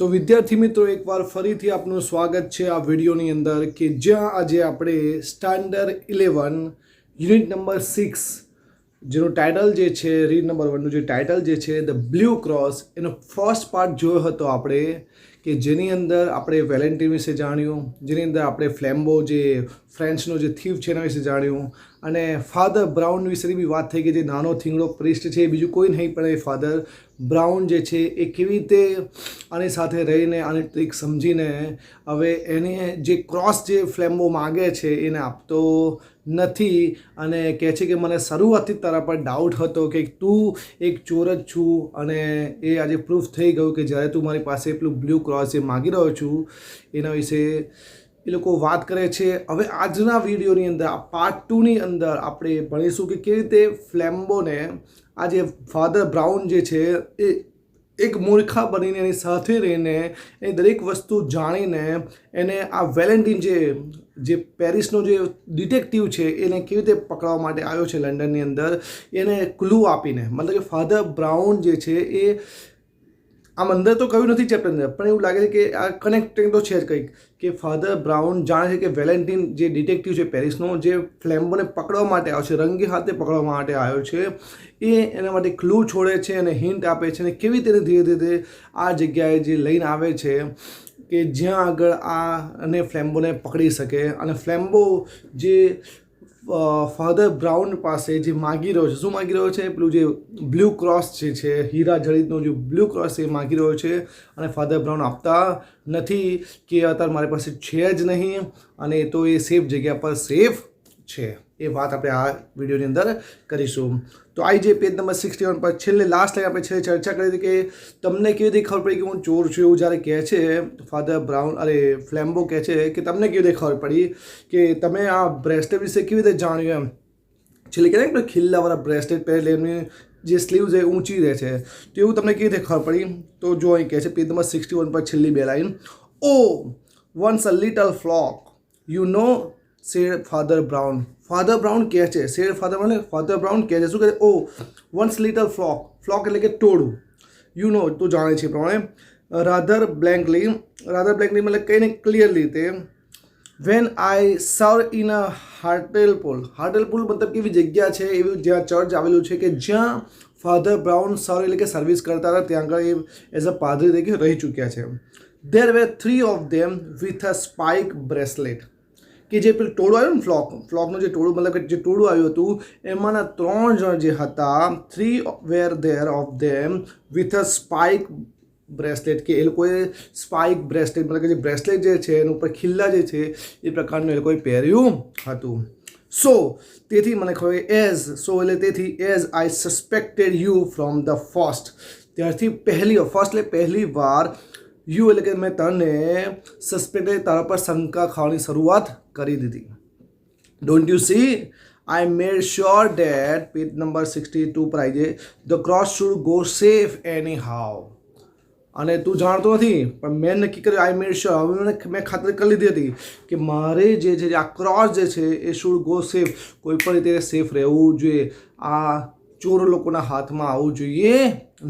તો વિદ્યાર્થી મિત્રો એકવાર ફરીથી આપનું સ્વાગત છે આ વિડીયોની અંદર કે જ્યાં આજે આપણે સ્ટાન્ડર્ડ 11 યુનિટ નંબર 6 જેનું ટાઇટલ જે છે રીડ નંબર 1નું જે ટાઇટલ જે છે ધ બ્લુ ક્રોસ એનો ફર્સ્ટ પાર્ટ જોયો હતો આપણે કે જેની અંદર આપણે વેલેન્ટિન વિશે જાણ્યું, જેની અંદર આપણે ફ્લેમ્બો જે ફ્રેન્ચનો જે થીફ છે એના વિશે જાણ્યું અને ફાધર બ્રાઉન વિશેની બી વાત થઈ ગઈ. જે નાનો થીંગડો પ્રિસ્ટ છે એ બીજું કોઈ નહીં પણ એ ફાધર બ્રાઉન જે છે એ કેવી રીતે આની સાથે રહીને આની ટ્રીક સમજીને હવે એને જે ક્રોસ જે ફ્લેમ્બો માગે છે એને આપતો નથી અને કહે છે કે મને શરૂઆતથી તારા પર ડાઉટ હતો કે તું એક ચોર જ છું અને એ આજે પ્રૂફ થઈ ગયું કે જ્યારે તું મારી પાસે પેલું બ્લુ ક્રોસ જે માગી રહ્યો છું એના વિશે એ લોકો વાત કરે છે. હવે આજના વિડીયોની અંદર આ પાર્ટ 2ની અંદર આપણે ભણીશું કે કેવી રીતે ફ્લેમ્બોને આ જે ફાધર બ્રાઉન જે છે એ એક મૂર્ખા બનીને એની સાથે રહીને એ દરેક વસ્તુ જાણીને એને આ વેલેન્ટિન જે પેરિસનો જે ડિટેક્ટિવ છે એને કેવી રીતે પકડવા માટે આવ્યો છે લંડનની અંદર, એને ક્લુ આપીને, મતલબ કે ફાધર બ્રાઉન જે છે એ આમ અંદર તો કહ્યું નથી ચેપ્ટર અંદર પણ એવું લાગે છે કે આ કનેક્ટિંગ તો છે જ કંઈક કે ફાધર બ્રાઉન જાણે છે કે વેલેન્ટિન જે ડિટેક્ટિવ છે પેરિસનો જે ફ્લેમ્બોને પકડવા માટે આવ્યો છે, રંગી હાથે પકડવા માટે આવ્યો છે, એ એના માટે ક્લુ છોડે છે અને હિન્ટ આપે છે અને કેવી રીતે ધીરે ધીરે આ જગ્યાએ જે લઈને આવે છે કે જ્યાં આગળ આ અને ફ્લેમ્બોને પકડી શકે અને ફ્લેમ્બો જે ફાધર બ્રાઉન પાસે જે માગી રહ્યો છે, શું માગી રહ્યો છે, પેલું જે બ્લુ ક્રોસ જે છે હીરા જડિતનો જે બ્લુ ક્રોસ એ માગી રહ્યો છે અને ફાધર બ્રાઉન આપતા નથી કે અત્યારે મારી પાસે છે જ નહીં અને તો એ સેફ જગ્યા પર સેફ છે. એ વાત આપણે આ વિડીયોની અંદર કરીશું. તો આ જે પેજ નંબર 61 પર છેલ્લે લાસ્ટ ટાઈમ આપણે ચર્ચા કરી હતી કે તમને કેવી રીતે ખબર પડી કે હું ચોર છું એવું જ્યારે કહે છે ફાધર બ્રાઉન, ફ્લેમ્બો કહે છે કે તમને કેવી રીતે ખબર પડી કે તમે આ બ્રેસલેટ વિશે કેવી રીતે જાણ્યું એમ. છેલ્લે કહે ને ખિલ્લાવાળા બ્રેસલેટ પહેરે એમની જે સ્લીવ્સ એ ઊંચી રહે છે તો એવું તમને કેવી રીતે ખબર પડી. તો જો અહીં કહે છે પેજ નંબર 61 પર છેલ્લી બે line, oh once a little flock you know said Father Brown. Father Brown કહે છે, સેડ ફાધર બ્રાઉન કહે છે, શું કહે છે, ઓ વન્સ લિટલ ફ્લોક, ફ્લોક એટલે કે ટોળું, યુ નો તું જાણે છે પ્રમાણે, રાધર બ્લેન્કલી મતલબ કહીને ક્લિયરલી રીતે, વેન આઈ સર્વ ઇન અ હાર્ટેલપુલ મતલબ કેવી જગ્યા છે એવી જ્યાં ચર્ચ આવેલું છે કે જ્યાં ફાધર બ્રાઉન સર્વ એટલે કે સર્વિસ કરતા હતા, ત્યાં આગળ એ એઝ અ પાદરી તરીકે રહી ચૂક્યા છે. દેર વેર 3 of them with a spike bracelet, કે જે પેલું ટોળું આવ્યું ને ફ્લોકનું જે ટોળું મતલબ કે જે ટોળું આવ્યું હતું એમાંના 3 જણ જે હતા, 3 were there of them with a spike bracelet, કે એ લોકોએ સ્પાઇક બ્રેસલેટ મતલબ કે જે બ્રેસલેટ જે છે એના ઉપર ખિલ્લા જે છે એ પ્રકારનું એ લોકોએ પહેર્યું હતું. સો તેથી મને ખબર એટલે તેથી as I suspected you from the first, ત્યારથી ફર્સ્ટ એટલે પહેલી વાર યુ એટલે કે મેં તને સસ્પેક્ટ તારા પર શંકા ખાવાની શરૂઆત કરી દીધી. Don't you C I made sure date, page number 62 પર આવી જાય, the cross should go safe any how. અને તું જાણતો નથી પણ મેં નક્કી કર્યું, આઈ મેડ શ્યોર, હવે મેં ખાતરી કરી લીધી હતી કે મારે જે છે આ ક્રોસ જે છે એ શુડ ગો સેફ, કોઈ પણ રીતે સેફ રહેવું જોઈએ, આ ચોર લોકોના હાથમાં આવવું જોઈએ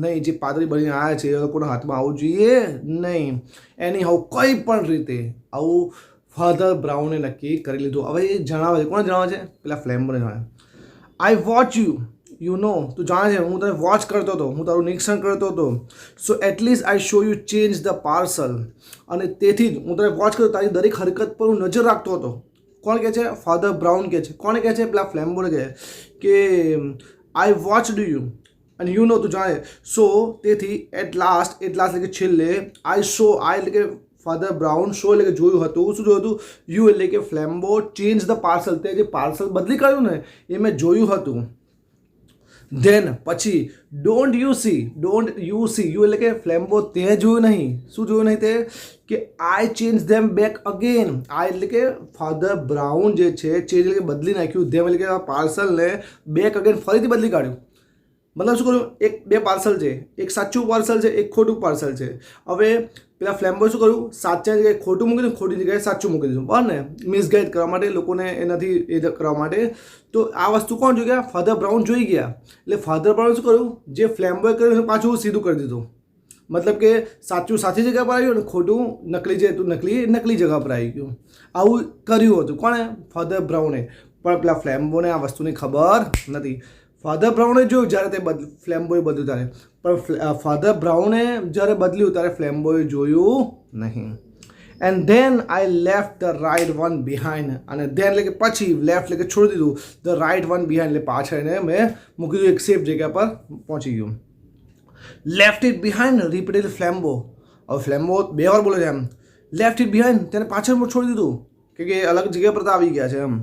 નહીં, જે પાદરી બનીને આવ્યા છે એ લોકોના હાથમાં આવવું જોઈએ નહીં. એની હાઉ કોઈ પણ રીતે આવું ફાધર બ્રાઉને નક્કી કરી લીધું. હવે એ જણાવે છે, કોને જણાવે છે, પેલા ફ્લેમ્બોને જણાવે. આઈ વોચ યુ નો, તું જાણે છે હું તને વોચ કરતો હતો, હું તારું નિરીક્ષણ કરતો હતો. So at least I show you change the parcel, અને તેથી જ હું તને વોચ કરતો, તારી દરેક હરકત પર હું નજર રાખતો હતો. કોણ કહે છે, ફાધર બ્રાઉન કહે છે. કોને કહે છે, પેલા ફ્લેમ્બોને કહે કે આઈ વોચ યુ અને યુ નો, તું જાણે. સો તેથી એટ લાસ્ટ એટલે કે છેલ્લે, આઈ એટલે કે ફાધર બ્રાઉન, શો એટલે કે જોયું હતું, શું જોયું હતું, યુ એટલે કે ફ્લેમ્બો ચેન્જ ધ પાર્સલ, તે જે પાર્સલ બદલી કાઢ્યું ને એ મેં જોયું હતું. ધેન પછી ડોન્ટ યુ સી યુ એટલે કે ફ્લેમ્બો તે જોયું નહીં, શું જોયું નહીં તે, કે આઈ ચેન્જ ધેમ બેક અગેન. આ એટલે કે ફાધર બ્રાઉન જે છે ચેન્જ એટલે કે બદલી નાખ્યું, ધેમ એટલે કે આ પાર્સલને બેક અગેન ફરીથી બદલી કાઢ્યું. મતલબ શું કર્યું, બે પાર્સલ છે, એક સાચું પાર્સલ છે, એક ખોટું પાર્સલ છે. હવે પેલા ફ્લેમ્બો શું કર્યું, સાચા જગ્યાએ ખોટું મૂકી દીધું, ખોટી જગ્યાએ સાચું મૂકી દીધું, બરાબર ને, મિસગાઈડ કરવા માટે, લોકોને એનાથી એ કરવા માટે. તો આ વસ્તુ કોણ જોઈ ગયા, ફાધર બ્રાઉન જોઈ ગયા. એટલે ફાધર બ્રાઉન શું કર્યું, જે ફ્લેમ્બોએ કર્યું પાછું સીધું કરી દીધું. मतलब કે સાચું સાચી જગ્યા પર આવ્યું અને ખોટું નકલી જે હતું નકલી જગ્યા પર આવી ગયું. આવું કર્યું હતું કોણે? ફાધર બ્રાઉને. પણ પેલા ફ્લેમ્બોને આ વસ્તુની ખબર નથી. ફાધર બ્રાઉને જોયું જ્યારે તે ફ્લેમ્બોએ બદલ્યું ત્યારે, પણ ફાધર બ્રાઉને જ્યારે બદલ્યું ત્યારે ફ્લેમ્બોએ જોયું નહીં. And then I left the right one behind. અને ધેન એટલે કે પછી, લેફ્ટ એટલે કે છોડી દીધું, ધ રાઇટ વન બિહાઇન્ડ એટલે પાછળ એને મેં મૂકી દીધું, એક સેફ જગ્યા પર પહોંચી ગયું. Left it behind repeated Flambeau. હવે ફ્લેમ્બો 2 વાર બોલે છે એમ. લેફ્ટ ઇટ બિહાઇન્ડ, તેને પાછળ છોડી દીધું કે અલગ જગ્યા પર આવી ગયા છે એમ.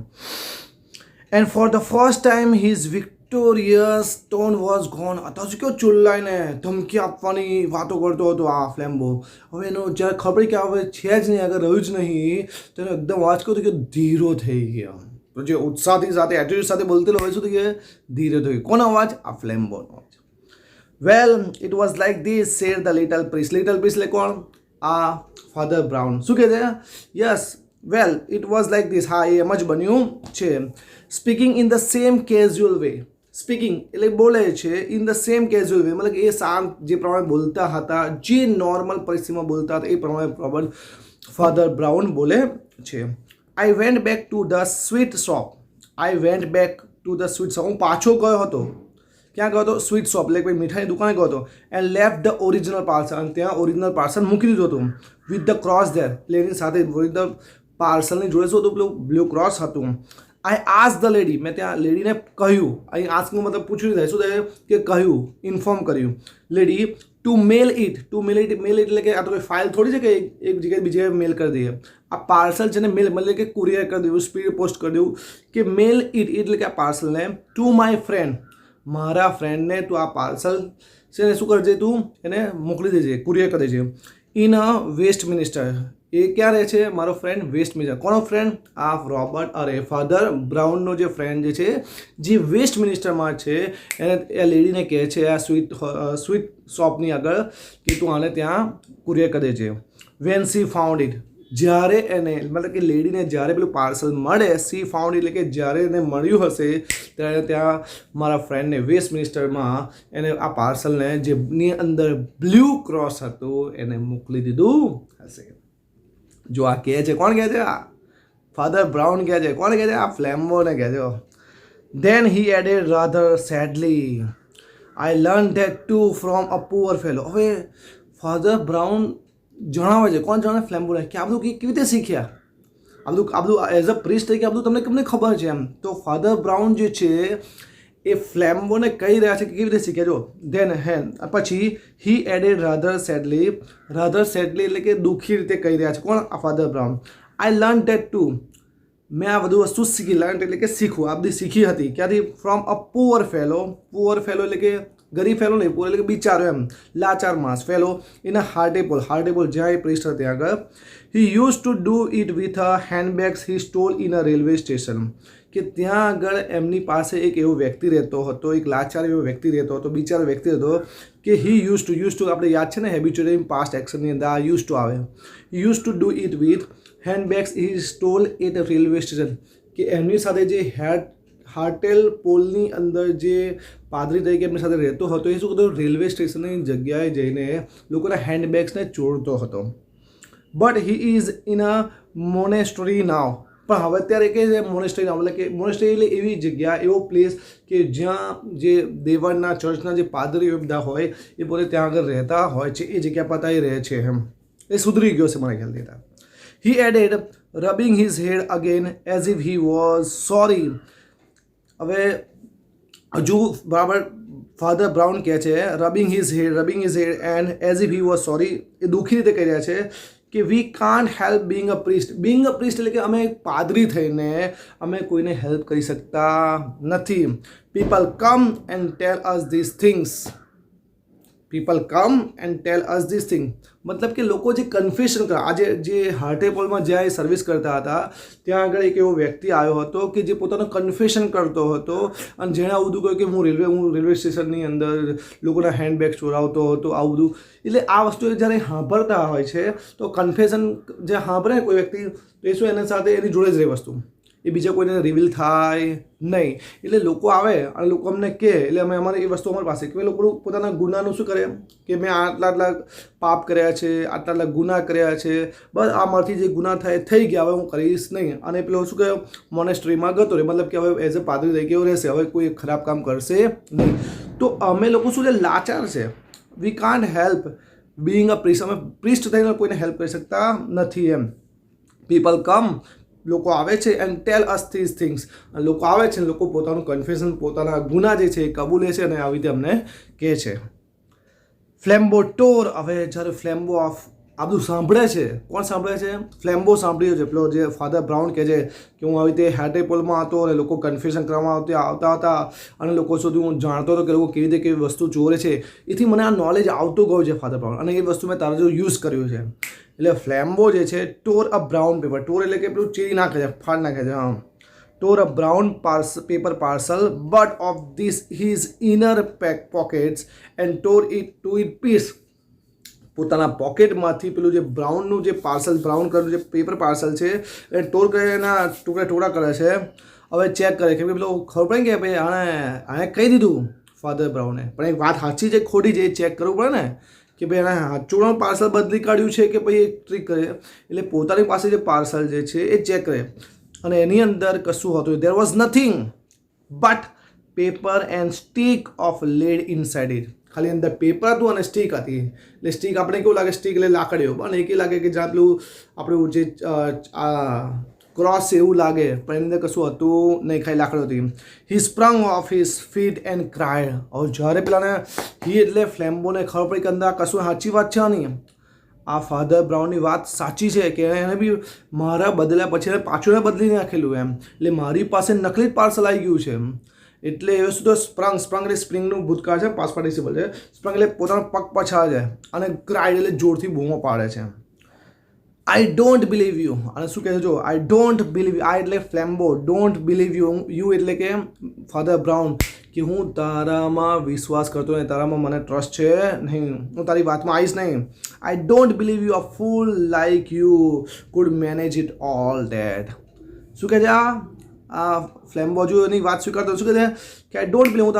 And for the first time his victorious tone was gone. અત્યાર સુધી કેવો ચુલ્લાઈને ધમકી આપવાની વાતો કરતો હતો આ ફ્લેમ્બો. હવે એનો જ્યારે ખબર કે હવે છે જ નહીં, આગળ રહ્યું જ નહીં, તો એને એકદમ અવાજ કર્યો કે ધીરો થઈ ગયો. તો જે ઉત્સાહથી સાથે એટીટ્યુડ સાથે બોલતેલો હોય શું થઈ ગયા? ધીરે થઈ ગયો. કોનો અવાજ? આ ફ્લેમ્બોનો અવાજ. Well it was like this said the little prince. Little prince એટલે કોણ? આ ફાધર બ્રાઉન. શું કહે છે? Yes, well it was like this. હા, એ એમ જ બન્યું છે. Speaking in the same casual way. Speaking એટલે બોલે છે in the same casual way, મતલબ એ શાંત જે પ્રમાણે બોલતા હતા, જે નોર્મલ પરિસ્થિતિમાં બોલતા હતા એ પ્રમાણે રોબર્ટ ફાધર બ્રાઉન બોલે છે. I went back to the sweet shop. I went back to the sweet shop. હું પાછો ગયો હતો. ક્યાં ગયો હતો? સ્વીટ શોપ એટલે કોઈ મીઠાઈની દુકાને ગયો હતો. And left the original parcel. અને ત્યાં ઓરિજિનલ પાર્સલ મૂકી દીધું હતું. વિથ ધ ક્રોસ ધેર એટલે એની સાથે વિથ ધ પાર્સલની જોડે શું હતું? પેલું બ્લુ ક્રોસ હતું. આઈ આસ્ક ધ લેડી. મેં ત્યાં લેડીને કહ્યું. અહીં આસ્કનો મતલબ પૂછ્યું થાય. શું થાય કે કહ્યું, ઇન્ફોર્મ કર્યું. Lady to mail it. To mail it. Mail it એટલે કે આ તો કોઈ ફાઇલ થોડી છે કે એક જગ્યાએ બીજી જગ્યાએ મેલ કરી દઈએ. આ પાર્સલ છે ને મેલ મતલબ કે કુરિયર કરી દેવું, સ્પીડ પોસ્ટ કરી દેવું. કે મેલ ઇટ એટલે કે આ પાર્સલને ટુ માય ફ્રેન્ડ. મારા ફ્રેન્ડને તું આ પાર્સલ છે ને શું કરજે? તું એને મોકલી દેજે, કુરિયર કરી દેજે. In a Westminster. એ ક્યાં રહે છે? મારો ફ્રેન્ડ વેસ્ટ મિનિસ્ટર. કોનો ફ્રેન્ડ? આ ફાધર બ્રાઉનનો જે ફ્રેન્ડ જે છે, જે વેસ્ટ મિનિસ્ટરમાં છે, એને એ લેડીને કહે છે આ સ્વીટ શોપની આગળ કે તું આને ત્યાં કુરિયર કરી દેજે. When she found it. જ્યારે એને મતલબ કે લેડીને જ્યારે પેલું પાર્સલ મળે, સી ફાઉન્ડ એટલે કે જ્યારે એને મળ્યું હશે ત્યારે ત્યાં મારા ફ્રેન્ડને વેસ્ટ મિનિસ્ટરમાં એને આ પાર્સલને જેની અંદર બ્લુ ક્રોસ હતું એને મોકલી દીધું હશે. જો આ કહે છે, કોણ કહે છે? આ ફાધર બ્રાઉન કહે છે. કોણ કહે છે? આ ફ્લેમ્બોને કહે છે. Then he added rather sadly, I learn that too from a poor fellow. હવે ફાધર બ્રાઉન જણાવે છે, કોણ જણાવે? ફ્લેમ્બોને, કે આ બધું કેવી રીતે શીખ્યા? આ બધું એઝ અ પ્રિસ્ટ તરીકે આ બધું તમને ખબર છે એમ. તો ફાધર બ્રાઉન જે છે એ ફ્લેમ્બોને કહી રહ્યા છે કે કેવી રીતે શીખ્યા. જો ધેન પછી he added rather sadly. Rather sadly એટલે કે દુઃખી રીતે કહી રહ્યા છે. કોણ? આ father Brown. I learn that too. મેં આ બધું વસ્તુ શીખી. લર્ન એટલે કે શીખવું. આ બધી શીખી હતી. ક્યાંથી? From a poor fellow. Poor fellow એટલે કે ગરીબ ફેલો નહીં, પુઅર એટલે કે બિચારો એમ, લાચાર માણસ. ફેલો ઇન અ હાર્ટેબલ જ્યાં એ પ્રિસ્ટ હતા ત્યાં આગળ. He use to do it with a handbags he stole in a railway station. કે ત્યાં આગળ એમની પાસે એક એવો વ્યક્તિ રહેતો હતો, એક લાચાર એવો વ્યક્તિ રહેતો હતો, બિચારો વ્યક્તિ હતો કે હી યુઝ ટુ આપણે યાદ છે ને હેબિચ્યુઅલ પાસ્ટ એક્શનની અંદર આ યુઝ ટુ આવે. Use to do it with handbags he stole at railway station. કે એમની સાથે જે હાર્ટેલ પોલની અંદર જે પાદરી તરીકે એમની સાથે રહેતો હતો એ શું કરતો? રેલવે સ્ટેશનની જગ્યાએ જઈને લોકોના હેન્ડબેગ્સને ચોરતો હતો. But he is in a monastery now. પણ હવે અત્યારે કે છે મોનેસ્ટરી નામ એટલે કે મોનેસ્ટરી એટલે એવી જગ્યા, એવો પ્લેસ કે જ્યાં જે દેવળના ચર્ચના જે પાદરીઓ બધા હોય એ પોતે ત્યાં આગળ રહેતા હોય છે. એ જગ્યા પર એ રહે છે એમ. એ સુધરી ગયો છે મારા ખ્યાલથી. He added rubbing his head again as if he was sorry. હવે હજુ બરાબર ફાધર બ્રાઉન કહે છે rubbing his head and as if he was sorry. એ દુઃખી રીતે કહી રહ્યા છે કે we can't help being a priest. Being a priest એટલે કે અમે પાદરી થઈને અમે કોઈને હેલ્પ કરી શકતા નથી. People come and tell us this things. મતલબ કે લોકો જે કન્ફેશન કરે, આજે જે હાર્ટેપોલમાં જ્યાં એ સર્વિસ કરતા હતા ત્યાં આગળ એક એવો વ્યક્તિ આવ્યો હતો કે જે પોતાનો કન્ફેશન કરતો હતો અને જેણે આવું બધું કહ્યું કે હું રેલવે સ્ટેશનની અંદર લોકોના હેન્ડબેગ ચોરાવતો હતો, આવું બધું. એટલે આ વસ્તુ જ્યારે સાંભળતા હોય છે તો કન્ફેશન જે સાંભળે કોઈ વ્યક્તિ તો એ શું એના સાથે એની જોડે જ રહે વસ્તુ. એ બીજા કોઈને રિવીલ થાય નહીં. એટલે લોકો આવે અને લોકો અમને કહે, એટલે અમે અમારે એ વસ્તુ અમારી પાસે કે લોકો પોતાના ગુનાનું શું કરે કે મેં આટલા પાપ કર્યા છે, આટલા ગુના કર્યા છે, બસ આમાંથી જે ગુના થાય થઈ ગયા, હવે હું કરીશ નહીં. અને પેલો શું કહે મોનેસ્ટ્રીમાં ગતો રહે, મતલબ કે હવે એઝ અ પાદરી તરીકે એવું રહેશે, હવે કોઈ ખરાબ કામ કરશે નહીં. તો અમે લોકો શું છે લાચાર છે. વી can't help being a priest. અમે પ્રિસ્ટ થઈને કોઈને હેલ્પ કરી શકતા નથી એમ. પીપલ કમ, લોકો આવે છે and tell us this things. લોકો આવે છે, લોકો પોતાનું કન્ફેશન, પોતાના ગુના જે છે એ કબૂલે છે અને આવી રીતે અમને કહે છે. ફ્લેમ્બો ટોર. હવે જ્યારે ફ્લેમ્બો આ બધું સાંભળે છે, કોણ સાંભળે છે? ફ્લેમ્બો સાંભળ્યો છે. પેલો જે ફાધર બ્રાઉન કહે છે કે હું આવી રીતે હેટેપોલમાં હતો અને લોકો કન્ફેશન કરવામાં આવતા હતા અને લોકો સુધી હું જાણતો હતો કે લોકો કેવી રીતે કેવી વસ્તુ ચોરે છે. એથી મને આ નોલેજ આવતું ગયું છે ફાધર બ્રાઉન, અને એ વસ્તુ મેં તારા જો યુઝ કર્યું છે. એટલે ફ્લેમ્બો જે છે ટોર અ બ્રાઉન પેપર. ટોર એટલે કે પેલું ચીરી નાખે છે, ફાડ નાખે છે. હા, tore a brown paper parcel but of this his inner pockets and tore it to it piece. પોતાના પોકેટમાંથી પેલું જે બ્રાઉનનું જે પાર્સલ, બ્રાઉન કલરનું જે પેપર પાર્સલ છે એ ટોર કરીને એના ટુકડા કરે છે. હવે ચેક કરે કેમ કે પેલો ખબર પડે કે ભાઈ આણે કહી દીધું ફાધર બ્રાઉને, પણ એક વાત સાચી છે ખોટી છે એ ચેક કરવું પડે ને કે ભાઈ એણે સાચું પાર્સલ બદલી કાઢ્યું છે કે ભાઈ એક ટ્રીક કરે. એટલે પોતાની પાસે જે પાર્સલ જે છે એ ચેક કરે અને એની અંદર કશું હતું. There was nothing but paper and stick of lead inside it. ખાલી અંદર પેપર હતું અને સ્ટીક હતી. એટલે સ્ટીક આપણે કેવું લાગે, સ્ટીક એટલે લાકડીઓ, પણ એ લાગે કે જ્યાં પેલું આપણું જે ક્રોસ એવું લાગે, પણ એની અંદર કશું હતું નહીં, ખાલી લાકડી હતી. He sprung off his feet and cried. હવે જ્યારે પેલાને એટલે ફ્લેમ્બોને ખબર પડી કે અંદર કશું સાચી વાત છે નહીં, આ ફાધર બ્રાઉનની વાત સાચી છે કે એને બી મારા બદલ્યા પછી એને પાછું બદલી નાખેલું એમ. એટલે મારી પાસે નકલી જ પાર્સલ આવી ગયું છે. એટલે એ વસ્તુ તો સ્પ્રંગ એટલે સ્પ્રિંગનું ભૂતકાળ છે, પાસ્ટ પાર્ટિસિપલ છે. સ્પ્રંગ એટલે પોતાનો પગ પછાડે છે અને ક્રાઇડ એટલે જોરથી બૂમો પાડે છે. I don't believe you. અને શું કહે છે જો, આઈ ડોન્ટ બિલીવ યુ. આઈ એટલે ફ્લેમ્બો, ડોન્ટ બિલીવ યુ એટલે કે ફાધર બ્રાઉન, કે હું તારામાં વિશ્વાસ કરતો નહીં, તારામાં મને ટ્રસ્ટ છે નહીં, હું તારી વાતમાં આવીશ નહીં. I don't believe you a full like you could manage it all that. શું કહે છે આ ફ્લેમ્બો જો એની વાત સ્વીકારતો, શું કહે છે કે આઈ ડોન્ટ બિલીવ, હું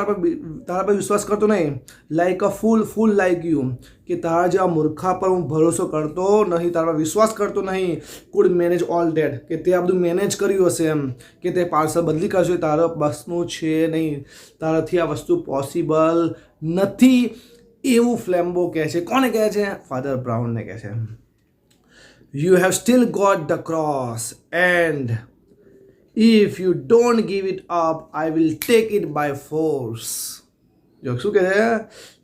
તારા પર વિશ્વાસ કરતો નહીં. Like a full like you, કે તારા જેવા મૂર્ખા પર હું ભરોસો કરતો નહીં, તારા પર વિશ્વાસ કરતો નહીં. કુડ મેનેજ ઓલ ધેટ, કે તે આ બધું મેનેજ કર્યું હશે એમ, કે તે પાર્સલ બદલી કરશે, તારા બસનું છે નહીં, તારાથી આ વસ્તુ પોસિબલ નથી, એવું ફ્લેમ્બો કહે છે. કોને કહે છે? ફાધર બ્રાઉનને કહે છે. You have still got the cross and if you don't give it up I will take it by force. જો શું કહે છે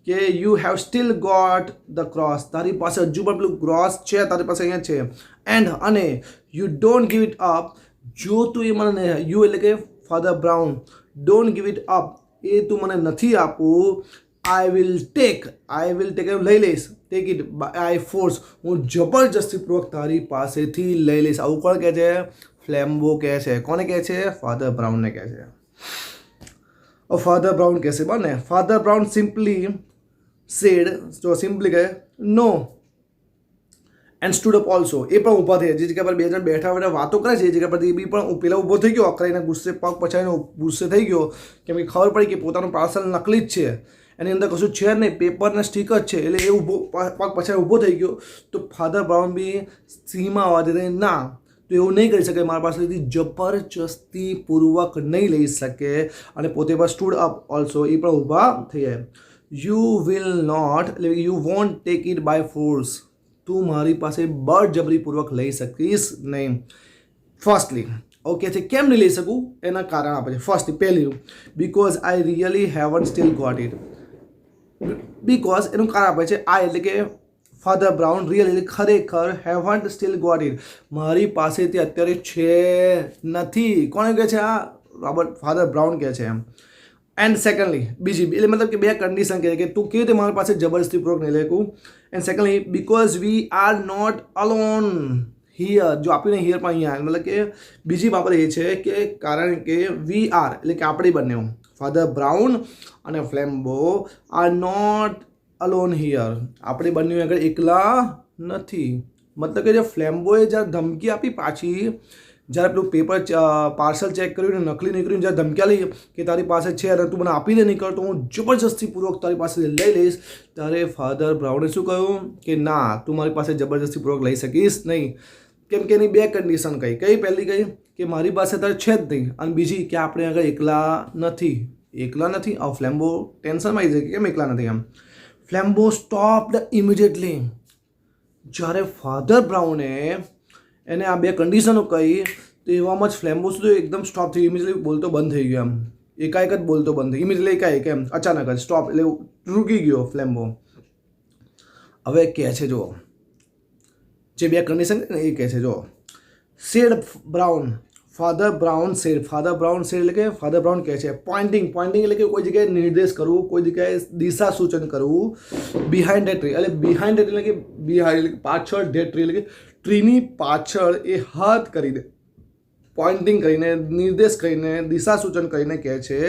કે you have still got the cross, તારી પાસે હજુ પણ પેલું ક્રોસ છે, તારી પાસે અહીંયા છે. અને you don't give it up, જો તું એ મને યુ એટલે કે father Brown, don't give it up, એ તું મને નથી આપવું, આઈ વિલ ટેક લઈ લઈશ, ટેક ઇટ બાય ફોર્સ, હું જબરજસ્તીપૂર્વક તારી પાસેથી લઈ લઈશ. આવું કોણ કહે છે? ફ્લેમ્બો કહે છે. કોને કહે છે? ફાધર બ્રાઉનને કહે છે. ફાધર બ્રાઉન કહે છે બને. ફાધર બ્રાઉન સિમ્પલી સેડ, જો સિમ્પલી કહે નો એન્ડ સ્ટૂડ અપ ઓલ્સો. એ પણ ઊભા થયા, જે જગ્યા પર બે જણ બેઠા વાતો કરે છે એ જગ્યા પરથી એ બી પણ પેલા ઊભો થઈ ગયો, અકળાઈને ગુસ્સે પગ પછાડીને ગુસ્સે થઈ ગયો, કેમ કે ખબર પડી કે પોતાનું પાર્સલ નકલી જ છે, એની અંદર કશું છે નહીં, પેપર ને સ્ટીક જ છે. એટલે એ ઊભો પગ પછાડી ઊભો થઈ ગયો. તો ફાધર બ્રાઉન બી સીમાં અવાજ દે ના, તો એવું નહીં કરી શકે, મારા પાસેથી જબરજસ્તીપૂર્વક નહીં લઈ શકે, અને પોતે પણ સ્ટૂડ અપ ઓલ્સો, એ પણ ઊભા થઈ જાય. યુ વિલ નોટ એટલે you won't take it by force, તું મારી પાસે બળજબરીપૂર્વક લઈ શકીશ નહીં. ફર્સ્ટલી ઓકે છે, કેમ નહીં લઈ શકું એના કારણ આપે છે. ફર્સ્ટલી પહેલું, because I really haven't still got it. Because એનું કારણ આપે છે આ એટલે કે ફાધર બ્રાઉન રિયલી ખરેખર હેવન્ટ સ્ટીલ ગોટ ઇટ, મારી પાસેથી અત્યારે છે નથી. કોણે કહે છે? આ રોબર્ટ ફાધર બ્રાઉન કહે છે એમ. એન્ડ સેકન્ડલી બીજી એટલે મતલબ કે બે કન્ડિશન કહે છે કે તું કેવી રીતે મારી પાસે જબરજસ્તીપૂર્વક નહીં લેકું. And secondly because we are not alone here, જો આપીને હિયર પણ અહીંયા, મતલબ કે બીજી બાબત એ છે કે કારણ કે વી આર એટલે કે આપણે બંને ફાધર બ્રાઉન અને ફ્લેમ્બો આર નોટ અલોન હિયર, આપણે બંને આગળ એકલા નથી. મતલબ કે જે ફ્લેમ્બોએ જ્યારે ધમકી આપી પાછી જ્યારે પેલું પેપર પાર્સલ ચેક કર્યું ને નકલી નીકળ્યું, જ્યારે ધમક્યા લઈ કે તારી પાસે છે અને તું મને આપી દે નહીં કર તો હું જબરજસ્તીપૂર્વક તારી પાસે લઈ લઈશ, ત્યારે ફાધર બ્રાઉને શું કહ્યું કે ના, તું મારી પાસે જબરજસ્તીપૂર્વક લઈ શકીશ નહીં. કેમ કે એની બે કન્ડિશન કઈ પહેલી કઈ કે મારી પાસે તારે છે જ નહીં, અને બીજી કે આપણે આગળ એકલા નથી. આ ફ્લેમ્બો ટેન્શનમાં આવી જાય કે કેમ એકલા નથી એમ. ફ્લેમ્બો સ્ટોપ્ડ ઇમિડિયેટલી. જ્યારે ફાધર બ્રાઉને એને આ બે કન્ડિશનો કહી તો એવામાં જ ફ્લેમ્બો શું એકદમ સ્ટોપ થઈ, ઇમિડિયેટલી બોલતો બંધ થઈ ગયો. એમ એકાએક જ બોલતો બંધ થઈ, ઇમિડિયેટલી એકાએક એમ અચાનક જ સ્ટોપ, એટલે રૂકી ગયો ફ્લેમ્બો. હવે કહે છે જો જે બે કન્ડિશન ને એ કહે છે જો, said Brown, father Brown said એટલે કે ફાધર બ્રાઉન કહે છે પોઇન્ટિંગ એટલે કે કોઈ જગ્યાએ નિર્દેશ કરવું, કોઈ જગ્યાએ દિશા સૂચન કરવું. બિહાઇન્ડ ધ ટ્રી એટલે કે બિહાઇન્ડ એટલે કે પાછળ, ધ ટ્રી એટલે કે ટ્રીની પાછળ એ હાથ કરીને, પોઇન્ટિંગ કરીને, નિર્દેશ કરીને, દિશા સૂચન કરીને કહે છે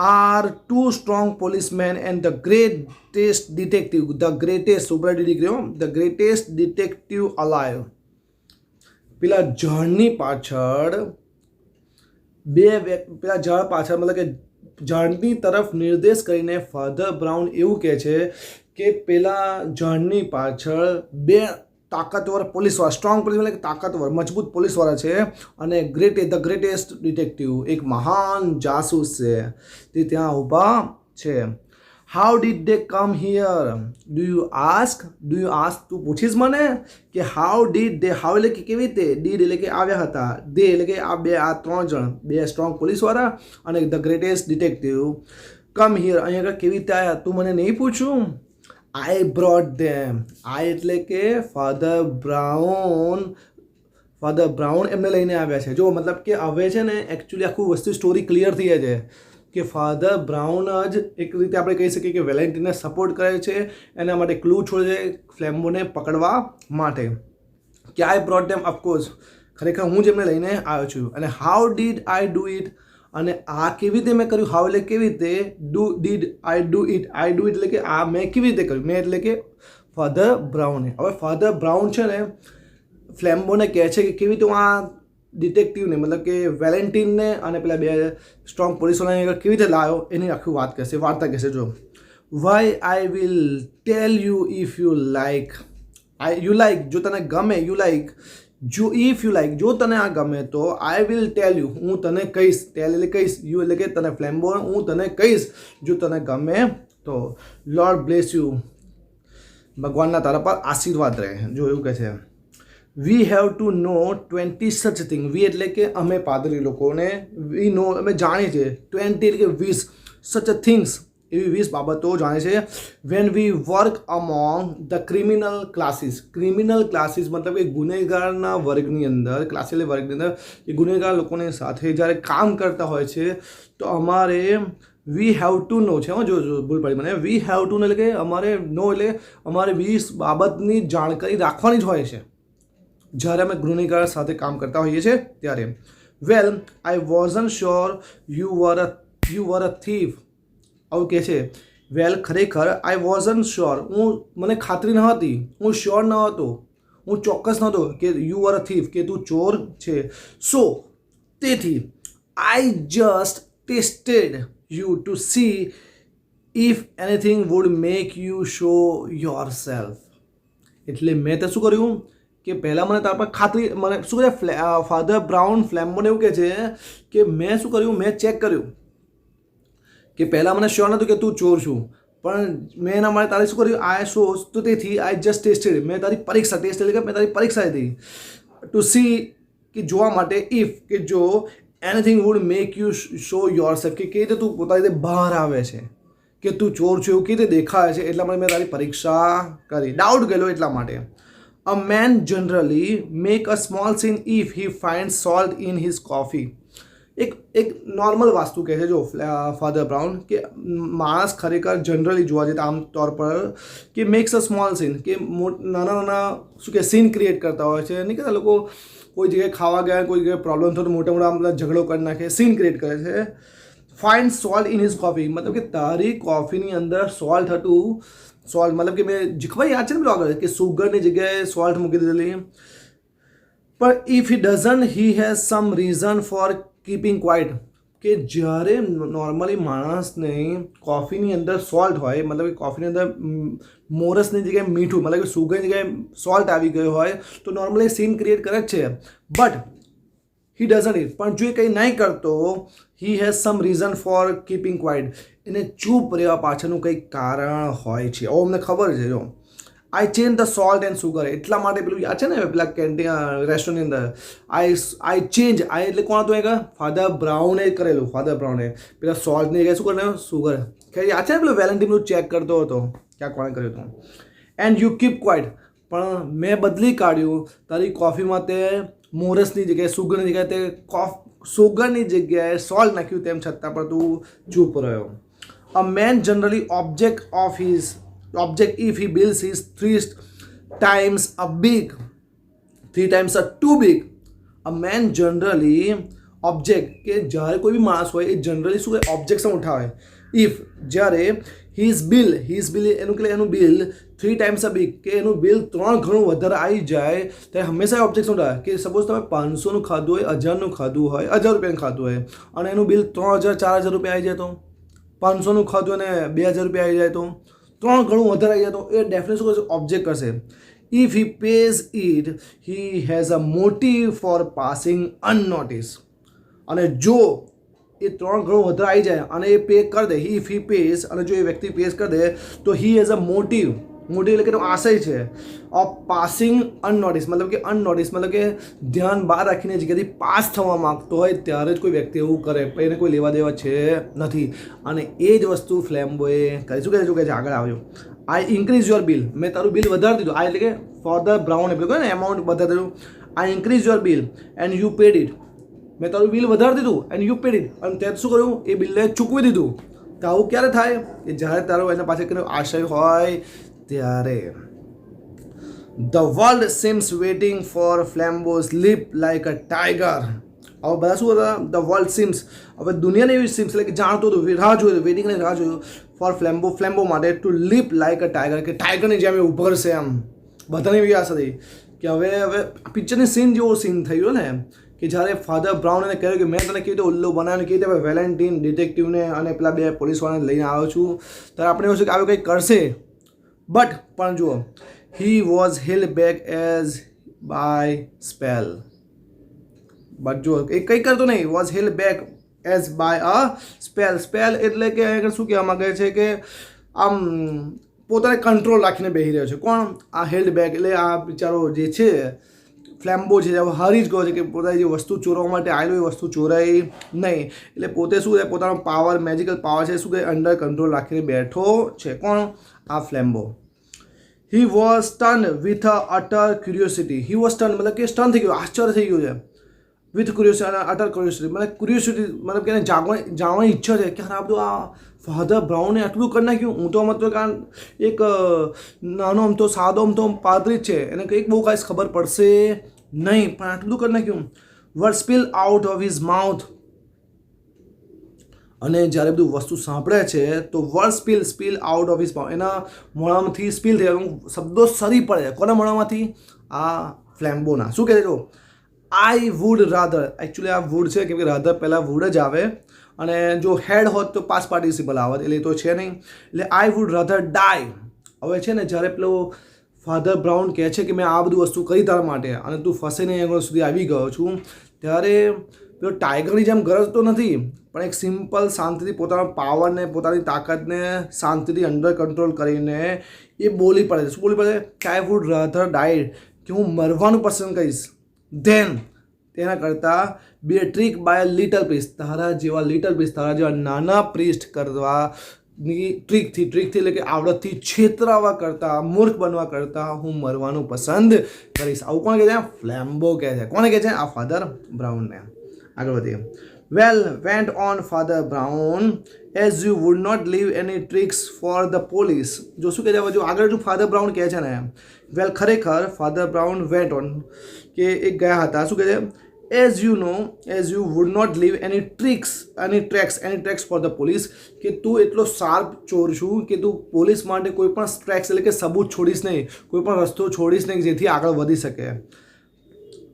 are two strong policemen and the greatest detective alive. પેલા ઝાડની પાછળ પેલા ઝાડ પાછળ મતલબ કે ઝાડની તરફ નિર્દેશ કરીને ફાધર બ્રાઉન એવું કહે છે કે પેલા ઝાડની પાછળ બે તાકાતવર પોલીસવાળા, સ્ટ્રોંગ પોલીસ એટલે તાકાતવર મજબૂત પોલીસવાળા છે, અને ધ ગ્રેટેસ્ટ ડિટેક્ટિવ એક મહાન જાસૂસ છે તે ત્યાં ઊભા છે. How did they come here? Do you ask? તું પૂછીશ મને કે હાઉ ડીડ દે, હાઉ એટલે કે કેવી રીતે, ડીડ એટલે કે આવ્યા હતા, દે એટલે કે આ ત્રણ જણ, બે સ્ટ્રોંગ પોલીસવાળા અને the greatest detective come here, અહીંયા આગળ કેવી રીતે આવ્યા તું મને નહીં પૂછું. આઈ બ્રોટ ધેમ. આઈ એટલે કે ફાધર બ્રાઉન એમને લઈને આવ્યા છે. જો મતલબ કે હવે છે ને એકચ્યુઅલી આખું વસ્તુ સ્ટોરી ક્લિયર થઈ જાય છે કે ફાધર બ્રાઉન જ એક રીતે આપણે કહી શકીએ કે વેલેન્ટિનને સપોર્ટ કરે છે, એના માટે ક્લુ છોડે છે ફ્લેમ્બોને પકડવા માટે. કે આઈ બ્રોટ ધેમ, ઓફકોર્સ ખરેખર હું જ એમને લઈને આવ્યો છું. અને how did I do it, અને આ કેવી રીતે મેં કર્યું, હાઉ એટલે કેવી રીતે, ડીડ આઈ ડુ ઇટ એટલે કે આ મેં કેવી રીતે કર્યું, મેં એટલે કે ફાધર બ્રાઉને. હવે ફાધર બ્રાઉન છે ને ફ્લેમ્બોને કહે છે કે કેવી રીતે આ ડિટેક્ટિવને મતલબ કે વેલેન્ટિનને અને પેલા બે સ્ટ્રોંગ પોલીસવાળાને કેવી રીતે લાવ્યો એની આખી વાત કહેશે, વાર્તા કહેશે. જો why I will tell you if you like. You like જો તને ગમે, you like if you like જો તને આ ગમે તો આઈ વિલ ટેલ યુ હું તને કહીશ, ટેલ એટલે કહીશ, યુ એટલે કે તને ફ્લેમ્બો હું તને કહીશ જો તને ગમે તો. લોર્ડ બ્લેસ યુ, ભગવાનના તારા પર આશીર્વાદ રહે. જો એવું કહે છે વી હેવ ટુ નો 20 સચ થિંગ. વી એટલે કે અમે પાદરી લોકોને, વી નો અમે જાણીએ છીએ, 20 એટલે કે 20 સચ થિંગ્સ એવી 20 બાબતો જાણે છે. When we work among the criminal classes મતલબ કે ગુનેગારના વર્ગની અંદર, ક્લાસ એટલે વર્ગની અંદર એ ગુનેગાર લોકોની સાથે જ્યારે કામ કરતા હોય છે તો અમારે વી હેવ ટુ નો છે. જો ભૂલ પડી મને. વી હેવ ટુ એટલે કે અમારે નો એટલે અમારે 20 બાબતની જાણકારી રાખવાની જ હોય છે જ્યારે અમે ગુનેગાર સાથે કામ કરતા હોઈએ છીએ ત્યારે. Well I wasn't sure you were a thief. આવું કહે છે વેલ ખરેખર આઈ વોઝન્ટ શ્યોર મને ખાતરી ન હતી, હું શ્યોર ન હતો, હું ચોક્કસ નહોતો કે યુ વર અ થીફ કે તું ચોર છે. સો તેથી I just tested you to see if anything would make you show yourself. એટલે મેં તો શું કર્યું કે પહેલાં મને તાર પર ખાતરી, મને શું કહે ફાધર બ્રાઉન ફ્લેમ્બોને એવું કહે છે કે મેં શું કર્યું, મેં ચેક કર્યું કે પહેલાં મને શ્યોર નહોતું કે તું ચોર છું, પણ મેં એના માટે તારે શું કર્યું, આઈ શો તો તેથી આઈ જસ્ટ ટેસ્ટેડ મેં તારી પરીક્ષા, ટેસ્ટ એટલે કે મેં તારી પરીક્ષા હતી ટુ સી કે જોવા માટે ઇફ કે જો anything would make you show yourself કે કેવી રીતે તું પોતાની રીતે બહાર આવે છે કે તું ચોર છું એવું કેવી રીતે દેખાય છે, એટલા માટે મેં તારી પરીક્ષા કરી, ડાઉટ ગયેલો એટલા માટે. A man generally make a small scene if he finds salt in his coffee. એક નોર્મલ વસ્તુ કહે છે જો ફાધર બ્રાઉન કે માણસ ખરેખર જનરલી જોવા જઈએ આમ તौर પર કે મેક્સ અ સ્મોલ સીન કે નાના શું કે સીન ક્રિએટ કરતા હોય છે. નહીં કહેતા લોકો કોઈ જગ્યાએ ખાવા ગયા, કોઈ જગ્યાએ પ્રોબ્લેમ થયો તો મોટા આમ ઝઘડો કરી નાખે, સીન ક્રિએટ કરે છે. Find salt in his coffee મતલબ કે તારી કોફીની અંદર સોલ્ટ હતું. સોલ્ટ મતલબ કે મેં ખબર યાદ છે ને પેલો આગળ કે સુગરની જગ્યાએ સોલ્ટ મૂકી દીધેલી. પણ if he doesn't he has some reason for keeping quiet, કે જ્યારે નોર્મલી માણસને કોફીની અંદર સોલ્ટ હોય, મતલબ કે કોફીની અંદર મોરસની જગ્યાએ મીઠું, મતલબ કે સુગરની જગ્યાએ સોલ્ટ આવી ગયો હોય તો નોર્મલી સીન ક્રિએટ કરે જ છે. બટ હી ડઝન્ટ ઇટ, પણ જો એ કંઈ નહીં કરતો, he has some reason for keeping quiet, એને ચૂપ રહેવા પાછળનું કંઈક કારણ હોય છે. અમને ખબર છે. જો I change the salt and sugar, એટલા માટે પેલું યાદ છે ને પેલા કેન્ટીન રેસ્ટોરન્ટની અંદર આઈ ચેન્જ, આઈ એટલે કોણ હતું? એક ફાધર બ્રાઉને કરેલું. ફાધર બ્રાઉને પેલા સોલ્ટની જગ્યાએ શું કરે? સુગર. યાદ છે ને પેલું વેલેન્ટીનનું ચેક કરતો હતો ક્યાં કોણે કર્યું હતું. એન્ડ યુ કીપ ક્વાઇટ, પણ મેં બદલી કાઢ્યું, તારી કોફીમાં તે મોરસની જગ્યાએ સુગરની જગ્યાએ તે સુગરની જગ્યાએ સોલ્ટ નાખ્યું, તેમ છતાં પણ તું ચૂપ રહ્યો. A man generally object if he bills is three times a too big. A man generally object, કે જ્યારે કોઈ બી માણસ હોય એ જનરલી શું ઓબ્જેક્શન ઉઠાવે. ઇફ જ્યારે his bill એનું બિલ 3 times a big, કે એનું બિલ 3 ગણું વધારે આવી જાય ત્યારે હંમેશા ઓબ્જેક્શન ઉઠાવે. કે સપોઝ તમે 500નું ખાધું હોય, 1000નું ખાધું હોય, 1000 રૂપિયાનું ખાધું હોય અને એનું બિલ 3000 4000 રૂપિયા આવી જાય તો, 500નું ખાધું અને 2000 રૂપિયા આવી જાય તો, 3 ગણું વધારે આવી જાય તો એ ડેફિનેટલી શું કરશે? ઓબ્જેક્ટ કરશે. If he pays it he has a motive for passing unnoticed. અને જો એ 3 ગણું વધારે આવી જાય અને એ પે કરી દે, ઇફ હી પેઝ, અને જો એ વ્યક્તિ પેઝ કરી દે તો હી હેઝ અ મોટિવ એટલે કે આશય છે ઓફ પાસિંગ અનનોટિસ, મતલબ કે અનનોટિસ મતલબ કે ધ્યાન બહાર રાખીને જગ્યાથી પાસ થવા માંગતો હોય ત્યારે જ કોઈ વ્યક્તિ એવું કરે, એને કોઈ લેવા દેવા છે નથી. અને એ જ વસ્તુ ફ્લેમ્બોએ કરી. શું કહે છે? આગળ આવ્યો. આઈ ઇન્ક્રીઝ યોર બિલ, મેં તારું બિલ વધારી દીધું. આ એટલે કે ફાધર બ્રાઉન એટલે કહે ને એમાઉન્ટ વધારી દીધું. I increase your bill and you paid it, મેં તારું બિલ વધારી દીધું એન્ડ યુ પેડ ઇટ, અને તે શું કર્યું? એ બિલને ચૂકવી દીધું. તો આવું ક્યારે થાય? કે જ્યારે તારો એના પાસે કંઈક આશય હોય ત્યારે. The world seems waiting for Flambeau's leap like a tiger. હવે બધા શું હતા? ધ વર્લ્ડ સિમ્સ, હવે દુનિયાને એવી સિમ્સ એટલે કે જાણતો હતું, રાહ જોયું, વેઇટિંગને રાહ જોયું ફોર ફ્લેમ્બો માટે to leap like a tiger, કે ટાઈગરની જેમ એ ઉભરશે. એમ બધાને એવી આશા થઈ કે હવે પિક્ચરની સીન જેવો સીન થયો ને, કે જ્યારે ફાધર બ્રાઉન એને કહ્યું કે મેં તને કેવી રીતે ઉલ્લુ બનાવ્યું, કેવી રીતે વેલેન્ટીન ડિટેક્ટિવને અને પેલા 2 પોલીસવાળાને લઈને આવ્યો છું, ત્યારે આપણે એવું છે કે આવ્યો કંઈક કરશે. બટ પણ જુઓ, he was held back as by spell. But જુઓ એ કંઈ કરતો નહીં, was held back as by a spell એટલે કે આગળ શું કહેવા માગે છે કે આમ પોતાને કંટ્રોલ રાખીને બેસી રહ્યો છે. કોણ? આ હેલ્ડ બેક એટલે આ બિચારો જે છે ફ્લેમ્બો છે, હારી જ ગયો છે કે પોતાની જે વસ્તુ ચોરવા માટે આવેલું એ વસ્તુ ચોરાઈ નહીં. એટલે પોતે શું છે, પોતાનો પાવર, મેજિકલ પાવર છે શું કે અંડર કંટ્રોલ રાખીને બેઠો છે. કોણ? આ Flambeau. He was stun with a utter curiosity. He was stun મતલબ કે સ્ટન થઈ ગયું, આશ્ચર્ય થઈ ગયું છે. વિથ ક્યુરિયોસિટી અને અટર ક્યુરિયોસિટી મતલબ કે એને જાણવાની ઈચ્છા છે કે આ બધું આ ફાધર બ્રાઉને આટલું કરી નાખ્યું. હું તો મતલબ કારણ એક નાનો આમ તો સાદો આમ તો પાદરી જ છે, એને કંઈક બહુ કાંઈ ખબર પડશે નહીં, પણ આટલું કરી નાખ્યું. Word spill out of his mouth. અને જ્યારે બધું વસ્તુ સાંભળે છે તો word spill out of his mouth, એના મોઢામાંથી સ્પીલ થયા શબ્દો સરી પડે. કોના મોઢામાંથી? આ ફ્લેમ્બોના. શું કહે છે? જો આઈ વુડ રાધર, એકચ્યુઅલી આ વુડ છે કેમ કે રાધર પહેલાં વુડ જ આવે, અને જો હેડ હોત તો પાસ પાર્ટિસિપલ આવત, એટલે તો છે નહીં. એટલે આઈ વુડ રાધર ડાય. હવે છે ને જ્યારે પેલો ફાધર બ્રાઉન કહે છે કે મેં આ બધું વસ્તુ કરી તારા માટે અને તું ફસીને આગળ સુધી આવી ગયો છું, ત્યારે પેલો ટાઈગરની જેમ ગરજ તો નથી, પણ એક સિમ્પલ શાંતિથી પોતાના પાવરને, પોતાની તાકાતને શાંતિથી અંડર કંટ્રોલ કરીને એ બોલી પડે છે. શું બોલી પડે? કે આઈ વુડ રાધર ડાય, કે હું મરવાનું પસંદ કરીશ, ધેન તેના કરતાં બી અ ટ્રીક બાય અ લિટલ પ્રીસ્ટ, તારા જેવા નાના પ્રીસ્ટ કરવાની ટ્રીકથી એટલે કે આવડતથી છેતરાવા કરતાં, મૂર્ખ બનવા કરતાં હું મરવાનું પસંદ કરીશ. આવું કોણ કહે છે? ફ્લેમ્બો કહે છે. કોને કહે છે? આ ફાધર બ્રાઉનને. આગળ વધીએ. Well went on father Brown as you would not leave any tricks for the police. જો શું કહે છે? જો આગળ જો ફાધર બ્રાઉન કહે છે ને, વેલ ખરેખર ફાધર બ્રાઉન વેન્ટ ઓન કે એક ગયા હતા. શું કહે છે? As you would not leave any tracks for the police, કે તું એટલો શાર્પ ચોર છું કે તું પોલીસ માટે કોઈ પણ ટ્રેક્સ એટલે કે સબૂત છોડીશ નહીં, કોઈ પણ રસ્તો છોડીશ નહીં જેથી આગળ વધી શકે.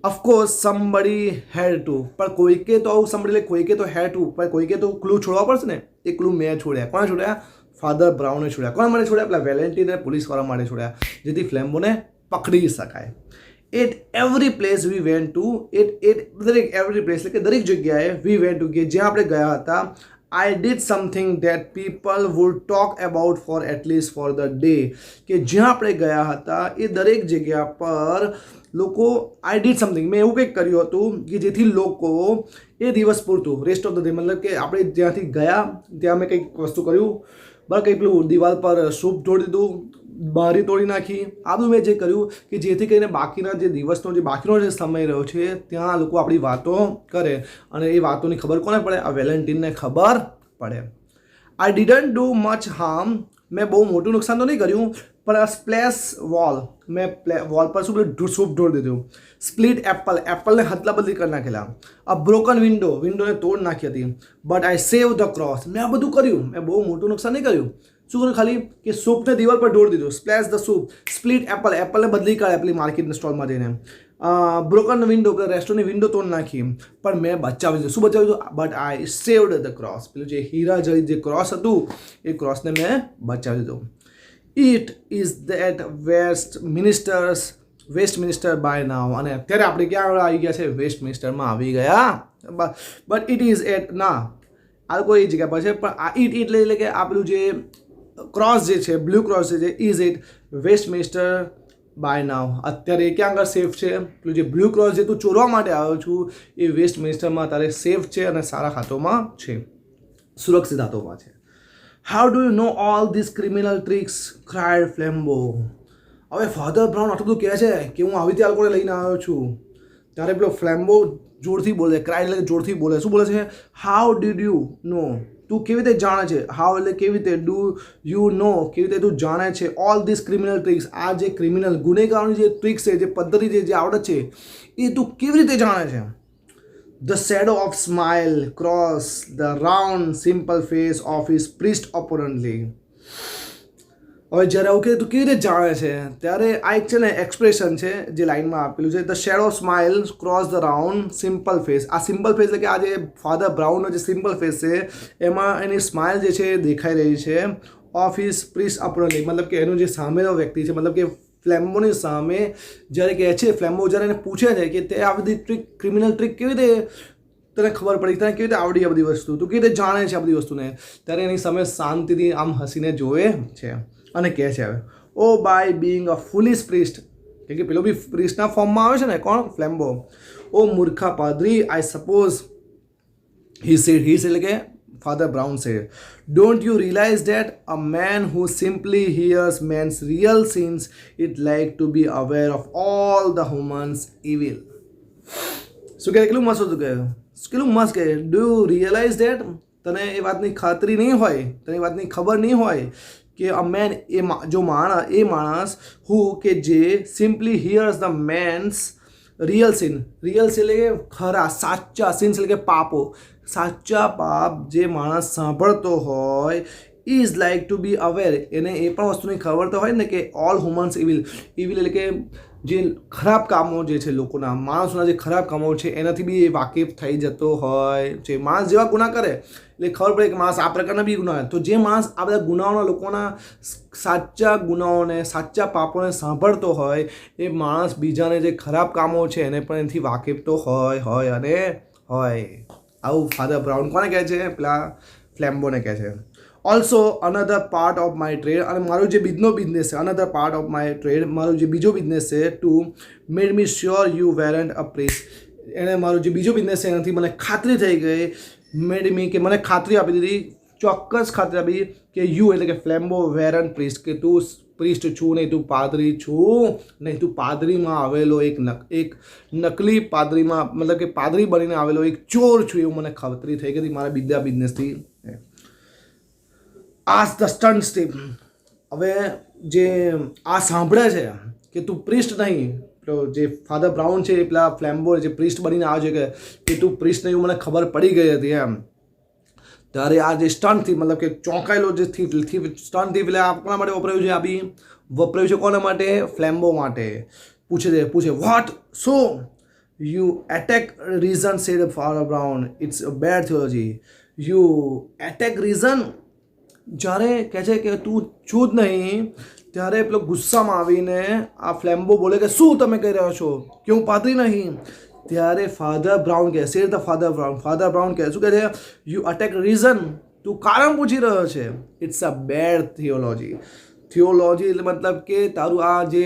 ઓફકોર્સ સમબડી હેડ ટુ, પણ કોઈકે તો આવું સમબડી એટલે કોઈકે તો હેડ ટુ, પણ કોઈકે તો ક્લુ છોડવા પડશે ને. એ ક્લુ મેં છોડ્યા. કોણે છોડ્યા? ફાધર બ્રાઉને છોડ્યા. કોણ માટે છોડ્યા? પેલા વેલેન્ટીને પોલીસવાળા માટે છોડ્યા, જેથી ફ્લેમ્બોને પકડી શકાય. At every place we went to, દરેક એવરી પ્લેસ એટલે કે દરેક જગ્યાએ વી વેન્ટ ટુ, કે જ્યાં આપણે ગયા હતા, I did something that people would talk about for at least for the day, કે જ્યાં આપણે ગયા હતા એ દરેક જગ્યા પર લોકો આઈ ડીડ સમથિંગ, મેં એવું કંઈક કર્યું હતું કે જેથી લોકો એ દિવસ પૂરતું, રેસ્ટ ઓફ ધ ડે, મતલબ કે આપણે જ્યાંથી ગયા ત્યાં મેં કંઈક વસ્તુ કર્યું, બરાબર, કંઈક પેલું દિવાલ પર સૂપ ઢોળી દીધું, બારી તોડી નાખી, આ બધું મેં જે કર્યું કે જેથી કરીને બાકીના જે દિવસનો જે બાકીનો જે સમય રહ્યો છે ત્યાં લોકો આપણી વાતો કરે અને એ વાતોની ખબર કોને પડે? આ વેલેન્ટીનને ખબર પડે. આઈ ડીડન્ટ ડુ મચ હાર્મ, મેં બહુ મોટું નુકસાન તો નહીં કર્યું, પણ આ સ્પ્લેશ વોલ, મેં વોલ પર શું સૂપ ઢોળી દીધું. સ્પ્લિટ એપલ, એપલને હદલા બદલી કરી નાખેલા. અ બ્રોકન વિન્ડો, વિન્ડોને તોડ નાખી હતી. But I save the cross, મેં આ બધું કર્યું, મેં બહુ મોટું નુકસાન નહીં કર્યું. શું કર્યું? ખાલી કે સૂપને દિવાલ પર ઢોળી દીધું. Splash the soup. Split apple, એપલને બદલી કાઢે પેલી માર્કેટના સ્ટોલમાં જઈને. બ્રોકન વિન્ડો, પેલા રેસ્ટોરન્ટની વિન્ડો તોડ નાખી, પણ મેં બચાવી દીધું. શું બચાવ્યું હતું? But I saved the cross, પેલું જે હીરા જડિત જે ક્રોસ હતું એ ક્રોસને મેં બચાવી દીધું. It is that Westminster buy now, અને અત્યારે આપણે ક્યાં આવી ગયા છે? વેસ્ટમિનિસ્ટરમાં આવી ગયા. બટ ઇટ ઇઝ એટ, ના આ કોઈ જગ્યા પર છે, પણ આ ઇટ એટલે કે આ પેલું જે ક્રોસ જે છે, બ્લુ ક્રોસ જે છે, is it Westminster buy now, અત્યારે ક્યાં આગળ સેફ છે? પેલું જે બ્લુ ક્રોસ જે તું ચોરવા માટે આવ્યો છું એ વેસ્ટમિનિસ્ટરમાં તારે સેફ છે અને સારા હાથોમાં છે, સુરક્ષિત હાથોમાં છે. How do you know all this criminal tricks? Cried Flambeau. હવે ફાધર બ્રાઉન આટલું બધું કહે છે કે હું આવી રીતે આ લોકોને લઈને આવ્યો છું, ત્યારે પેલો ફ્લેમ્બો જોરથી બોલે, ક્રાઇડ એટલે જોરથી બોલે. શું બોલે છે? હાઉ ડીડ યુ નો, તું કેવી રીતે જાણે છે? હાઉ એટલે કેવી રીતે, ડુ યુ નો કેવી રીતે તું જાણે છે, ઓલ ધીસ ક્રિમિનલ ટ્રિક્સ, આ જે ક્રિમિનલ ગુનેગારોની જે ટ્રિક્સ છે, જે પદ્ધતિ છે, જે આવડત છે, એ તું કેવી રીતે જાણે છે? The shadow of smile crossed the round simple face of his priest opponently. હવે જ્યારે આવું કે તું કેવી રીતે જાણે છે, ત્યારે આ એક છે ને એક્સપ્રેશન છે જે લાઇનમાં આપેલું છે, the shadow of smile cross the round simple face. આ સિમ્પલ ફેસ એટલે કે આ જે ફાધર બ્રાઉનનો જે સિમ્પલ ફેસ છે એમાં એની સ્માઇલ જે છે દેખાઈ રહી છે. ઓફ હિઝ પ્રિસ્ટ ઓપોનન્ટ, મતલબ કે એનો જે સામેનો વ્યક્તિ છે, મતલબ કે ફ્લેમ્બોની સામે જ્યારે કહે છે, ફ્લેમ્બો જ્યારે એને પૂછે છે કે તે આ બધી ટ્રીક, ક્રિમિનલ ટ્રીક કેવી રીતે તને ખબર પડી, તને કેવી રીતે આવડી આ બધી વસ્તુ, તું કેવી રીતે જાણે છે આ બધી વસ્તુને, ત્યારે એની સામે શાંતિથી આમ હસીને જોવે છે અને કહે છે, હવે oh by being a foolish priest, કે પેલો બી પ્રિસ્ટના ફોર્મમાં આવે છે ને, કોણ? ફ્લેમ્બો. ઓ મૂર્ખા પાદરી, આઈ સપોઝ હી સેડ એટલે કે father brown said, don't you realize that a man who simply hears man's real sins it like to be aware of all the human's evil. શું કહે? કેટલું મસ્ત હતું કહે, કેટલું મસ્ત કહે. ડુ યુ રિયલાઇઝ ધેટ, તને એ વાતની ખાતરી નહીં હોય, તને એ વાતની ખબર નહીં હોય કે અ મેન, એ જો માણસ હુ કે જે simply hears the man's real sin એટલે કે ખરા સાચા, સિન્સ એટલે કે પાપો, સાચા પાપ જે માણસ સાંભળતો હોય, is like to B aware, એને એ પણ વસ્તુની ખબર તો હોય ને કે ઓલ હ્યુમન્સ ઇવિલ એટલે કે જે ખરાબ કામો જે છે, લોકોના, માણસોના જે ખરાબ કામો છે એનાથી બી એ વાકેફ થઈ જતો હોય છે. માણસ જેવા ગુના કરે એટલે ખબર પડે કે માણસ આ પ્રકારના બી ગુના કરે. તો જે માણસ આ બધા ગુનાઓના, લોકોના સાચા ગુનાઓને, સાચા પાપોને સાંભળતો હોય, એ માણસ બીજાને જે ખરાબ કામો છે એને પણ એનાથી વાકેફ તો હોય. આવું ફાધર બ્રાઉન કોને કહે છે? પેલા ફ્લેમ્બોને કહે છે. Also another part of my trade, અને મારું જે બિઝનેસ છે, another part of my trade, મારું જે બીજો બિઝનેસ છે, to made me sure you weren't a priest, એણે મારું જે બીજો બિઝનેસ છે એનાથી મને ખાતરી થઈ ગઈ, મેડ મી કે મને ખાતરી આપી દીધી, ચોક્કસ ખાતરી આપી કે યુ એટલે કે ફ્લેમ્બો વેરન્ટ પ્રિસ્ટ, કે તું પ્રિસ્ટ છું નહીં, તું પાદરી છું નહીં, તું પાદરીમાં આવેલો એક નકલી પાદરીમાં, મતલબ કે પાદરી બનીને આવેલો એક ચોર છું, એવું મને ખાતરી થઈ ગઈ મારા બીજા બિઝનેસથી. આસ ધ સ્ટન્ટ સ્ટીપ, હવે જે આ સાંભળે છે કે તું પ્રિસ્ટ નહીં, પેલો જે ફાધર બ્રાઉન છે એ પેલા ફ્લેમ્બો જે પ્રિસ્ટ બનીને આવે છે કે તું પ્રિસ્ટ નહીં, એવું મને ખબર પડી ગઈ હતી એમ, ત્યારે આ જે સ્ટન્ટ થીફ, મતલબ કે ચોંકાયેલો જે થીફ સ્ટન્ટ થીફ એટલે આપણા માટે વપરાયું છે, આ બી વપરાયું છે કોના માટે? ફ્લેમ્બો માટે. પૂછે what, so You attack reason, said Father Brown. It's a bad theology. You attack reason. જ્યારે કહે છે કે તું છું જ નહીં, ત્યારે પેલો ગુસ્સામાં આવીને આ ફ્લેમ્બો બોલે કે શું તમે કહી રહ્યા છો કે હું પાદરી નહીં. ત્યારે ફાધર બ્રાઉન કહે, સેડ ધ ફાધર બ્રાઉન કહે, શું કહે છે? You attack reason. તું કારણ પૂછી રહ્યો છે. It's a bed થિયોલોજી. થિયોલોજી એટલે મતલબ કે તારું આ જે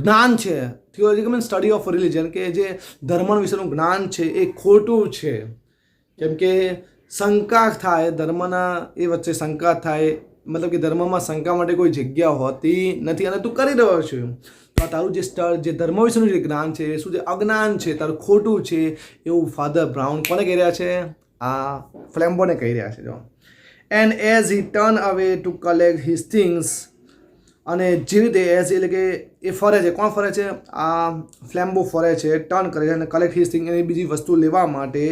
જ્ઞાન છે, થિયોલોજી કે મીન્સ સ્ટડી ઓફ રિલિજન, કે જે ધર્મ વિશેનું જ્ઞાન છે એ ખોટું છે. કેમ કે શંકા થાય ધર્મના એ વચ્ચે, શંકા થાય મતલબ કે ધર્મમાં શંકા માટે કોઈ જગ્યા હોતી નથી અને તું કરી રહ્યો છે. તો આ તારું જે ધર્મ વિશેનું જે જ્ઞાન છે શું છે? અજ્ઞાન છે, તારું ખોટું છે, એવું ફાધર બ્રાઉન કોને કહી રહ્યા છે? આ ફ્લેમ્બોને કહી રહ્યા છે. જો એન્ડ એઝ હી ટર્ન અવે ટુ કલેક્ટ હિઝ થિંગ્સ, અને જે રીતે એઝ એટલે કે એ ફરે છે. કોણ ફરે છે? આ ફ્લેમ્બો ફરે છે, ટર્ન કરે છે અને કલેક્ટ હિઝ થિંગ, એની બીજી વસ્તુ લેવા માટે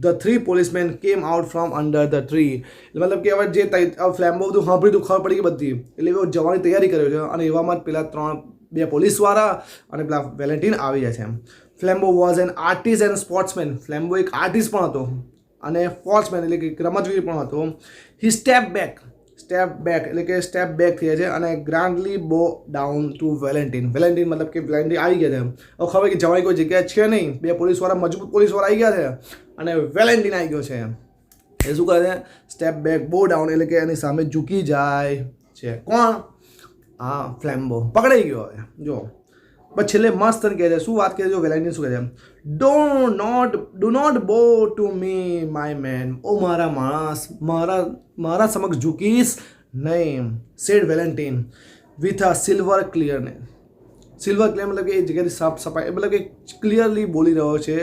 the 3 policeman came out from under the tree. મતલબ કે હવે જે ફ્લેમ્બો બધું સાંભળ્યું હતું, ખબર પડી ગઈ બધી, એટલે એવો જવાની તૈયારી કર્યો છે અને એવામાં જ પેલા બે પોલીસવાળા અને પેલા વેલેન્ટિન આવી જાય છે. Flambeau was an artist and sportsman. Flambeau એક આર્ટિસ્ટ પણ હતો અને સ્પોર્ટ્સમેન એટલે કે રમતવીર પણ હતો. હી સ્ટેપ બેક એટલે કે સ્ટેપ બેક થયા છે અને ગ્રાન્ડલી બો ડાઉન ટુ વેલેન્ટિન. મતલબ કે વેલેન્ટિન આવી ગયા છે. હવે ખબર કે જવાની કોઈ જગ્યા છે નહીં, બે પોલીસવાળા મજબૂત પોલીસવાળા આવી ગયા છે અને વેલેન્ટિન આવી ગયો છે. એ શું કરે છે? સ્ટેપ બેક, બો ડાઉન એટલે કે એની સામે ઝૂકી જાય છે. કોણ? હા, ફ્લેમ્બો પકડાઈ ગયો. હવે જો પછી છેલ્લે મસ્ત કહે છે, શું વાત કહે છે? વેલેન્ટિન શું કહે છે? Do not bow to me my man. ઓ મારા માણસ, મારા સમક્ષ ઝૂકીશ નહીં, said Valentin with a silver clearness. Silver clear મતલબ કે એ જગ્યાથી સાફ સફાઈ, મતલબ કે ક્લિયરલી બોલી રહ્યો છે.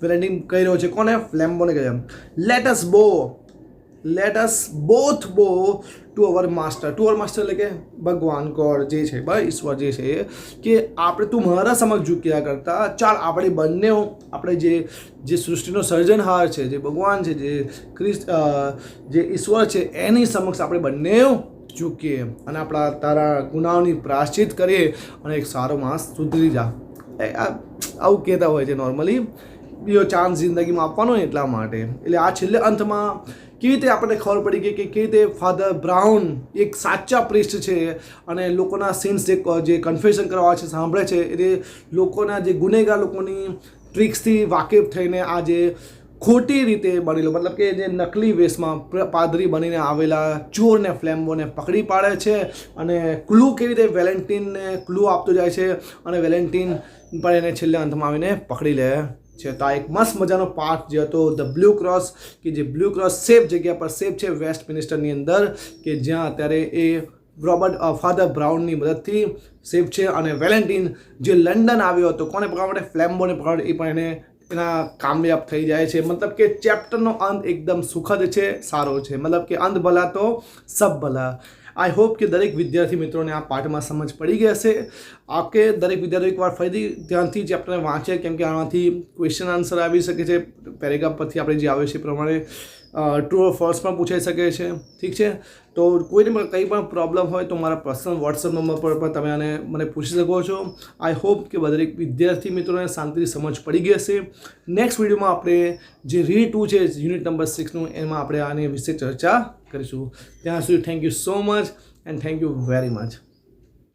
વેલેન્ટિન કહી રહ્યો છે કોને? ફ્લેમ્બોને કહે છે, લેટ અસ બોથ બો ટુ અવર માસ્ટર. એટલે કે ભગવાન, ગોડ જે છે, બરાબર, ઈશ્વર જે છે, કે આપણે તું મારા સમક્ષ ઝૂક્યા કરતા ચાલ આપણે બંને, આપણે જે સૃષ્ટિનો સર્જનહાર છે, જે ભગવાન છે, જે ઈશ્વર છે, એની સમક્ષ આપણે બંને ઝૂકીએ અને આપણા તારા ગુનાઓની પ્રાયશ્ચિત કરીએ અને એક સારો માણસ સુધરી જા. આવું કહેતા હોય છે નોર્મલી, બીજો ચાન્સ જિંદગીમાં આપવાનો એટલા માટે. એટલે આ છેલ્લે અંતમાં કેવી રીતે આપણને ખબર પડી ગઈ કે કેવી રીતે ફાધર બ્રાઉન એક સાચા પ્રિસ્ટ છે અને લોકોના સિન્સ જે કન્ફેશન કરવા છે, સાંભળે છે, એટલે લોકોના જે ગુનેગાર લોકોની ટ્રિક્સથી વાકેફ થઈને આ જે ખોટી રીતે બનેલો, મતલબ કે જે નકલી વેશમાં પાદરી બનીને આવેલા ચોરને, ફ્લેમ્બોને પકડી પાડે છે અને ક્લુ કેવી રીતે વેલેન્ટિનને ક્લુ આપતો જાય છે અને વેલેન્ટિન પણ એને છેલ્લે અંતમાં આવીને પકડી લે છે. તો આ એક મસ્ત મજાનો પાર્ટ જે હતો ધ બ્લુ ક્રોસ, કે જે બ્લુ ક્રોસ સેફ જગ્યા પર સેફ છે વેસ્ટ મિનિસ્ટરની અંદર, કે જ્યાં અત્યારે એ ફાધર બ્રાઉનની મદદથી સેફ છે. અને વેલેન્ટિન જે લંડન આવ્યો હતો કોને પકડવા માટે? ફ્લેમ્બોને પકડ, એ પણ એના કામયાબ થઈ જાય છે. મતલબ કે ચેપ્ટરનો અંત એકદમ સુખદ છે, સારો છે. મતલબ કે અંત ભલા તો સબ ભલા. આઈ હોપ કે દરેક વિદ્યાર્થી મિત્રોને આ પાઠમાં સમજ પડી ગઈ હશે. કે દરેક વિદ્યાર્થીઓ એકવાર ફરીથી ધ્યાનથી ચેપ્ટરને વાંચે, કેમ કે આમાંથી ક્વેશ્ચન આન્સર આવી શકે છે. પેરેગ્રાફ પરથી આપણે જે આવે છે એ પ્રમાણે ટ્રુ ઓર ફોલ્સ પણ પૂછાઈ શકે છે. ઠીક છે, તો કોઈને પણ કંઈ પણ પ્રોબ્લેમ હોય તો મારા પર્સનલ વોટ્સઅપ નંબર પર પણ તમે મને પૂછી શકો છો. આઈ હોપ કે દરેક વિદ્યાર્થી મિત્રોને શાંતિથી સમજ પડી ગઈ હશે. નેક્સ્ટ વિડીયોમાં આપણે જે રીડ 2 છે યુનિટ નંબર 6નું, એમાં આપણે આની વિશે ચર્ચા કરીશું. ત્યાં સુધી thank you so much and thank you very much.